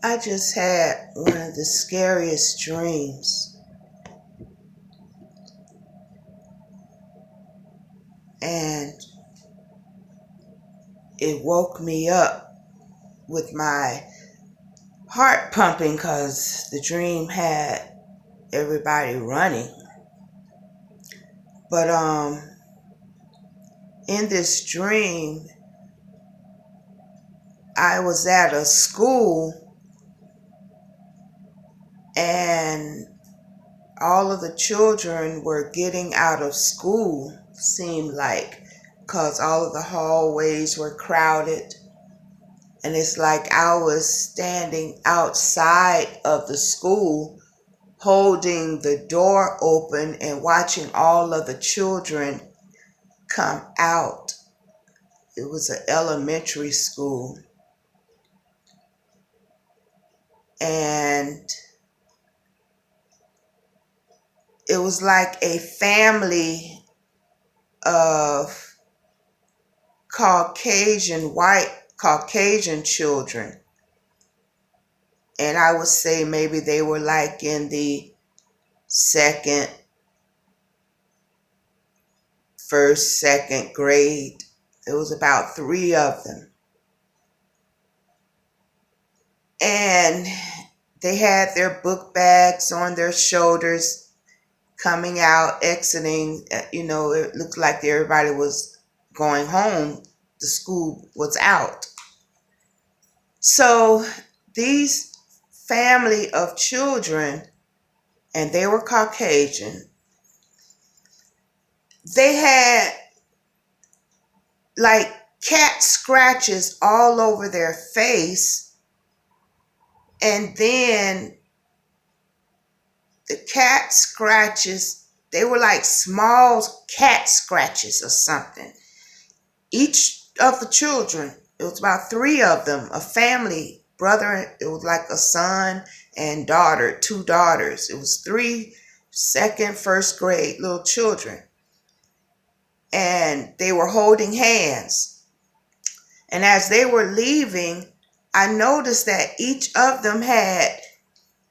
I just had one of the scariest dreams, and it woke me up with my heart pumping because the dream had everybody running. But in this dream, I was at a school and all of the children were getting out of school, seemed like, because all of the hallways were crowded. And it's like I was standing outside of the school, holding the door open and watching all of the children come out. It was an elementary school. And it was like a family of white Caucasian children. And I would say maybe they were like in the second grade. There was about 3 of them. And they had their book bags on their shoulders, coming out, exiting. It looked like everybody was going home. The school was out. So these family of children, and they were Caucasian, they had like cat scratches all over their face. And then the cat scratches, they were like small cat scratches or something. Each of the children, it was about 3 of them, a family, brother, it was like a son and daughter, 2 daughters. It was 3 second, first grade little children. And they were holding hands. And as they were leaving, I noticed that each of them had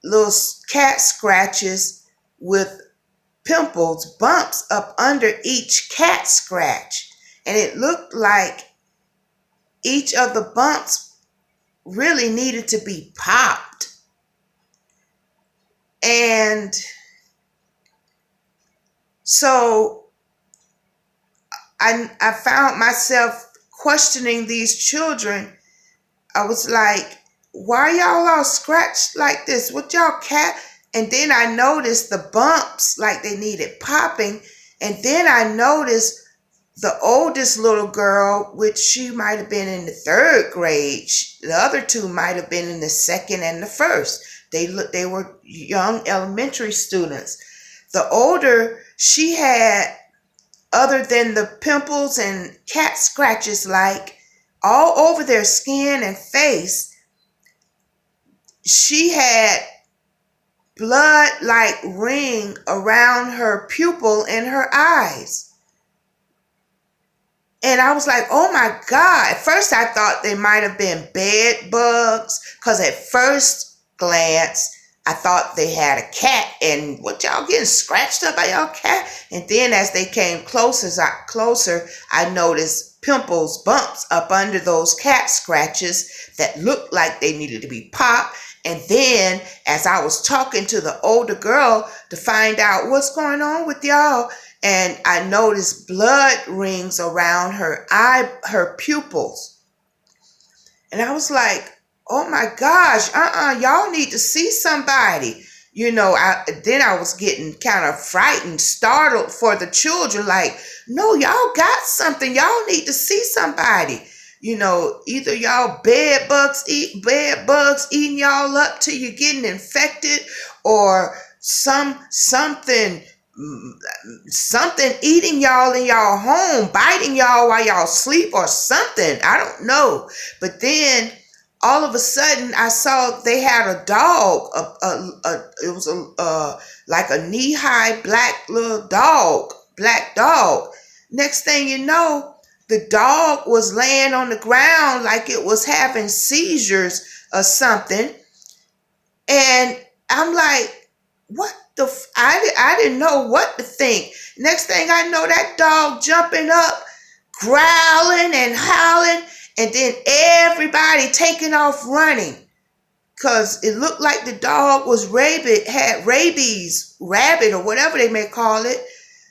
little cat scratches with pimples, bumps up under each cat scratch. And it looked like each of the bumps really needed to be popped. And so I found myself questioning these children. I was like, why y'all all scratched like this? What y'all cat? And then I noticed the bumps like they needed popping. And then I noticed the oldest little girl, which she might have been in the 3rd grade. The other 2 might have been in the 2nd and the 1st. They were young elementary students. The older, she had, other than the pimples and cat scratches like all over their skin and face, she had blood like ring around her pupil and her eyes. And I was like, oh my God. At first I thought they might have been bed bugs, because at first glance I thought they had a cat, and what y'all getting scratched up by y'all cat? And then as they came closer, I noticed pimples, bumps up under those cat scratches that looked like they needed to be popped. And then as I was talking to the older girl to find out what's going on with y'all, and I noticed blood rings around her pupils. And I was like, oh my gosh, y'all need to see somebody. Then I was getting kind of frightened, startled for the children, like, no, y'all got something. Y'all need to see somebody. Either y'all bed bugs eating y'all up till you're getting infected, or something eating y'all in y'all home, biting y'all while y'all sleep or something. I don't know. But then all of a sudden I saw they had a dog. It was like a knee-high black dog. Next thing you know, the dog was laying on the ground like it was having seizures or something. And I'm like, what the? I didn't know what to think. Next thing I know, that dog jumping up, growling and howling, and then everybody taking off running. Because it looked like the dog was had rabies, rabbit, or whatever they may call it.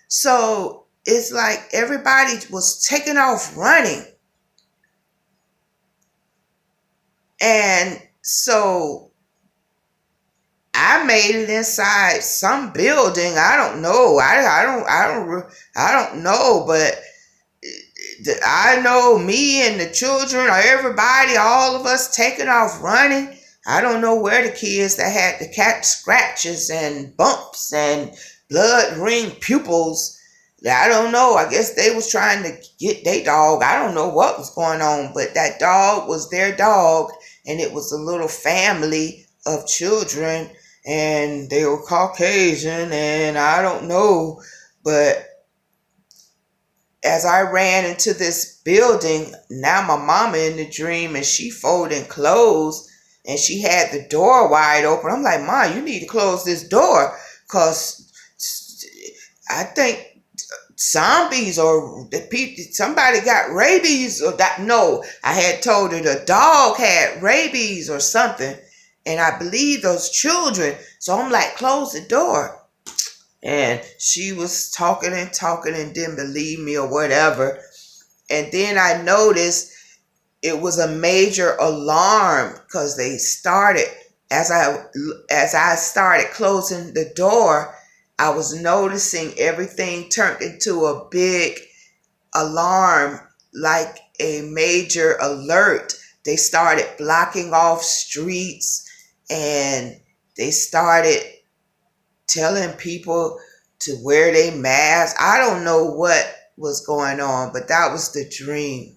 So it's like everybody was taking off running. And so I made it inside some building. I don't know. I don't know, but I know me and the children or everybody, all of us taking off running. I don't know where the kids that had the cat scratches and bumps and blood ring pupils. I don't know. I guess they was trying to get their dog. I don't know what was going on, but that dog was their dog, and it was a little family of children, and they were Caucasian, and I don't know, but as I ran into this building, now my mama in the dream, and she folding clothes, and she had the door wide open. I'm like, Ma, you need to close this door, because I think zombies or somebody got rabies or that. No, I had told her the dog had rabies or something, and I believe those children. So I'm like, close the door. And she was talking and talking and didn't believe me or whatever. And then I noticed it was a major alarm because they started, as I started closing the door, I was noticing everything turned into a big alarm, like a major alert. They started blocking off streets, and they started telling people to wear their masks. I don't know what was going on, but that was the dream.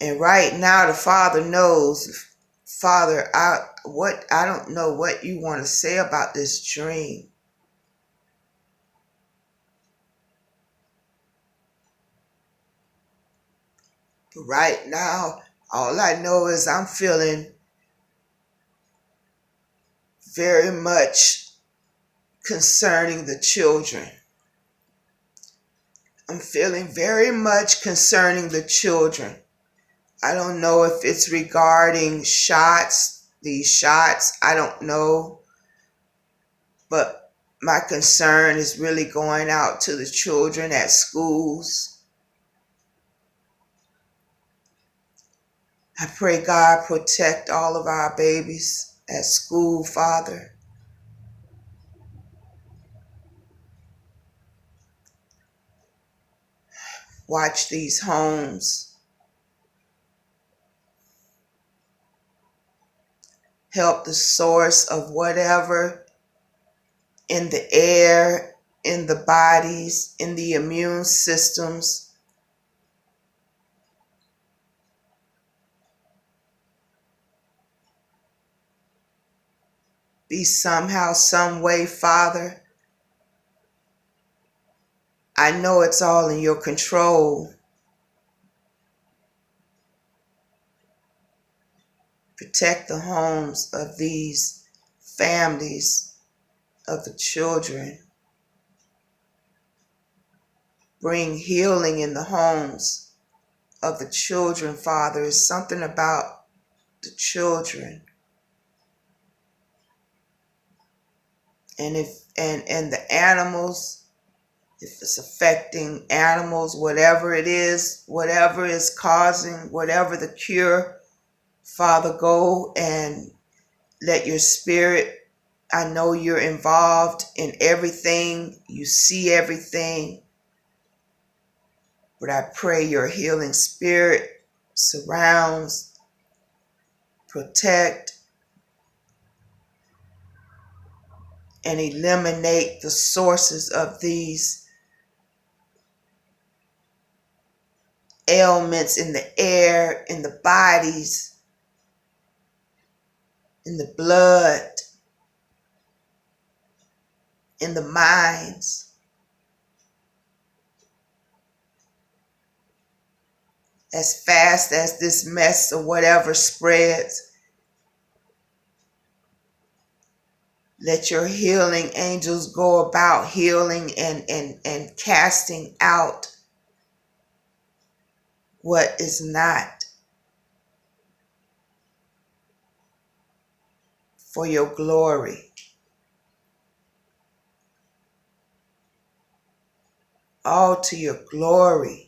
And right now the Father knows. Father, I don't know what you want to say about this dream. But right now, all I know is I'm feeling very much concerning the children. I'm feeling very much concerning the children. I don't know if it's regarding these shots, I don't know. But my concern is really going out to the children at schools. I pray God protect all of our babies at school, Father. Watch these homes. Help the source of whatever in the air, in the bodies, in the immune systems. Be somehow, some way, Father. I know it's all in your control. Protect the homes of these families, of the children. Bring healing in the homes of the children, Father. It's something about the children. And and the animals, if it's affecting animals, whatever it is, whatever is causing, whatever the cure, Father, go and let your spirit, I know you're involved in everything, you see everything, but I pray your healing spirit surrounds, protect, and eliminate the sources of these ailments in the air, in the bodies, in the blood, in the minds. As fast as this mess or whatever spreads, Let your healing angels go about healing and casting out what is not for your glory. All to your glory.